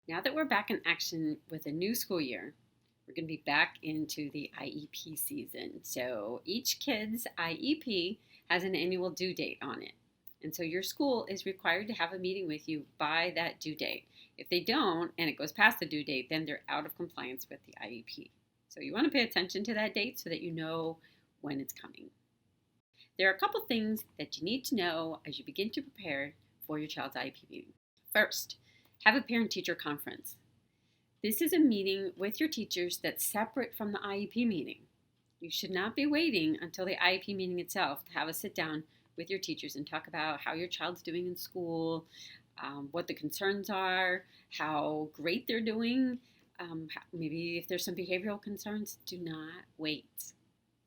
Now that we're back in action with a new school year, we're going to be back into the IEP season. So each kid's IEP has an annual due date on it. And so your school is required to have a meeting with you by that due date. If they don't, and it goes past the due date, then they're out of compliance with the IEP. So you want to pay attention to that date so that you know when it's coming. There are a couple things that you need to know as you begin to prepare for your child's IEP meeting. First, have a parent-teacher conference. This is a meeting with your teachers that's separate from the IEP meeting. You should not be waiting until the IEP meeting itself to have a sit down with your teachers and talk about how your child's doing in school, what the concerns are, how great they're doing, maybe if there's some behavioral concerns. Do not wait.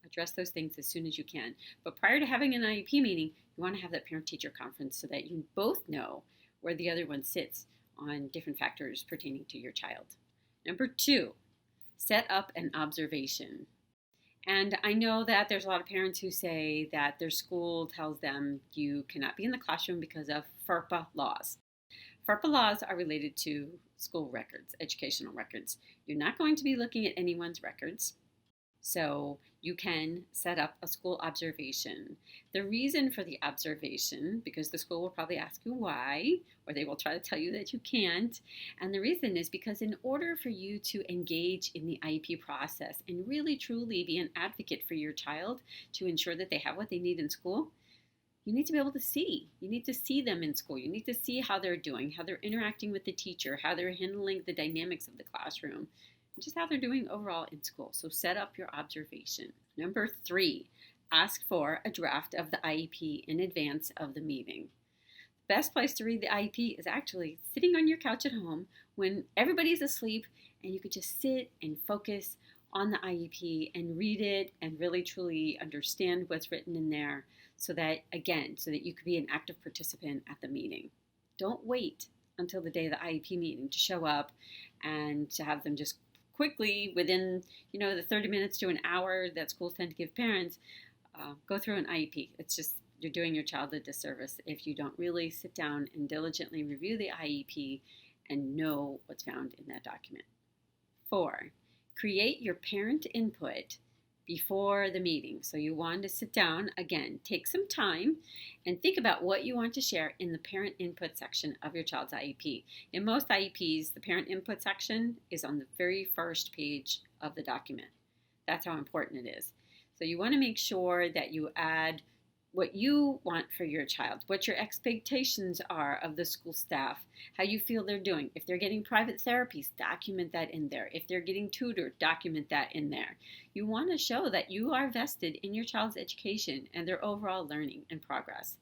Address those things as soon as you can. But prior to having an IEP meeting, you want to have that parent-teacher conference so that you both know where the other one sits on different factors pertaining to your child. Number 2, set up an observation. And I know that there's a lot of parents who say that their school tells them you cannot be in the classroom because of FERPA laws. FERPA laws are related to school records, educational records. You're not going to be looking at anyone's records. So you can set up a school observation. The reason for the observation, because the school will probably ask you why, or they will try to tell you that you can't. And the reason is because in order for you to engage in the IEP process and really truly be an advocate for your child to ensure that they have what they need in school, you need to be able to see. You need to see them in school. You need to see how they're doing, how they're interacting with the teacher, how they're handling the dynamics of the classroom, just how they're doing overall in school. So set up your observation. Number 3, ask for a draft of the IEP in advance of the meeting. The best place to read the IEP is actually sitting on your couch at home when everybody's asleep and you could just sit and focus on the IEP and read it and really truly understand what's written in there so that you could be an active participant at the meeting. Don't wait until the day of the IEP meeting to show up and to have them just quickly, within the 30 minutes to an hour that schools tend to give parents, go through an IEP. It's just, you're doing your child a disservice if you don't really sit down and diligently review the IEP and know what's found in that document. 4, create your parent input before the meeting. So you want to sit down, again, take some time and think about what you want to share in the parent input section of your child's IEP. In most IEPs, the parent input section is on the very first page of the document. That's how important it is. So you want to make sure that you add what you want for your child, what your expectations are of the school staff, how you feel they're doing. If they're getting private therapies, document that in there. If they're getting tutored, document that in there. You want to show that you are vested in your child's education and their overall learning and progress.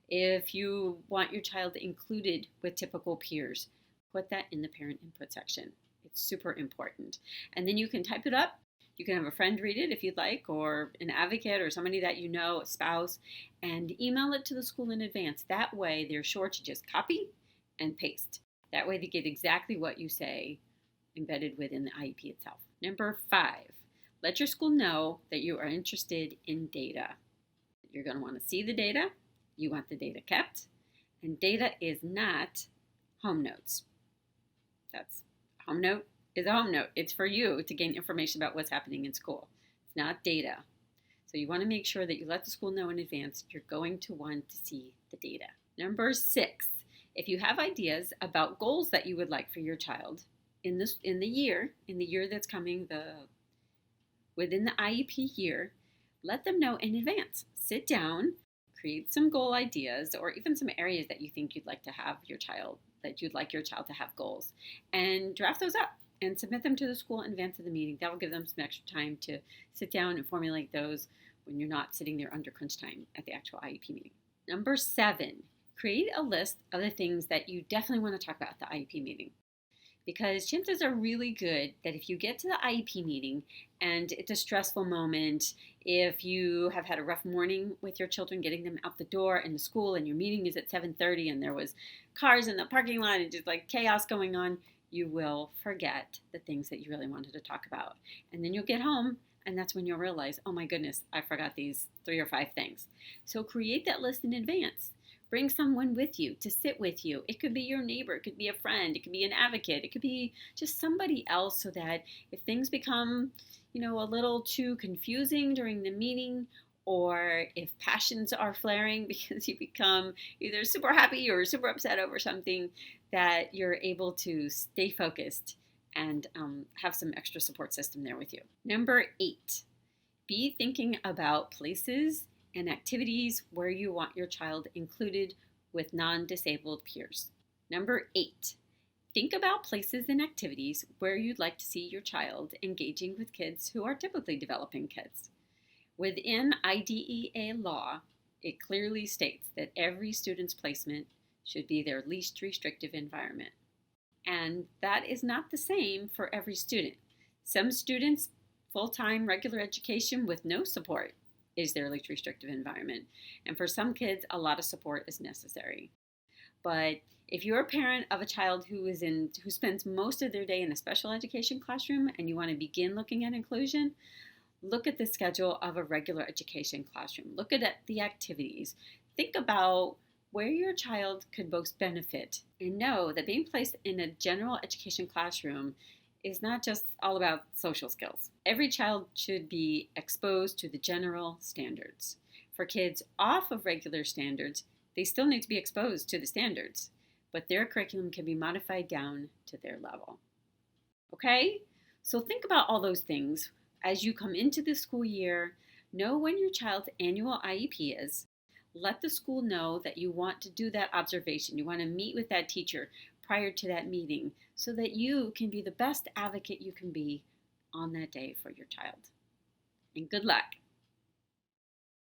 If you want your child included with typical peers, put that in the parent input section. It's super important. And then you can type it up. You can have a friend read it if you'd like, or an advocate or somebody that you know, a spouse, and email it to the school in advance. That way they're sure to just copy and paste. That way they get exactly what you say embedded within the IEP itself. Number 5, let your school know that you are interested in data. You're going to want to see the data. You want the data kept. And data is not home notes. That's home note. Is a home note. It's for you to gain information about what's happening in school. It's not data. So you want to make sure that you let the school know in advance you're going to want to see the data. Number 6, if you have ideas about goals that you would like for your child in the year that's coming, within the IEP year, let them know in advance. Sit down, create some goal ideas, or even some areas that you think you'd like to have your child to have goals, and draft those up and submit them to the school in advance of the meeting. That will give them some extra time to sit down and formulate those when you're not sitting there under crunch time at the actual IEP meeting. Number 7, create a list of the things that you definitely want to talk about at the IEP meeting. Because chances are really good that if you get to the IEP meeting and it's a stressful moment, if you have had a rough morning with your children getting them out the door in the school and your meeting is at 7:30 and there was cars in the parking lot and just like chaos going on, you will forget the things that you really wanted to talk about. And then you'll get home and that's when you'll realize, oh my goodness, I forgot these 3 or 5 things. So create that list in advance. Bring someone with you to sit with you. It could be your neighbor, it could be a friend, it could be an advocate, it could be just somebody else, so that if things become, a little too confusing during the meeting, or if passions are flaring because you become either super happy or super upset over something, that you're able to stay focused and have some extra support system there with you. Number 8, be thinking about places and activities where you want your child included with non-disabled peers. Number 8, think about places and activities where you'd like to see your child engaging with kids who are typically developing kids. Within IDEA law, it clearly states that every student's placement should be their least restrictive environment. And that is not the same for every student. Some students, full-time regular education with no support is their least restrictive environment. And for some kids, a lot of support is necessary. But if you're a parent of a child who spends most of their day in a special education classroom and you want to begin looking at inclusion, look at the schedule of a regular education classroom. Look at the activities. Think about where your child could most benefit, and know that being placed in a general education classroom is not just all about social skills. Every child should be exposed to the general standards. For kids off of regular standards, they still need to be exposed to the standards, but their curriculum can be modified down to their level. Okay? So think about all those things as you come into the school year. Know when your child's annual IEP is. Let the school know that you want to do that observation. You want to meet with that teacher prior to that meeting so that you can be the best advocate you can be on that day for your child. And good luck.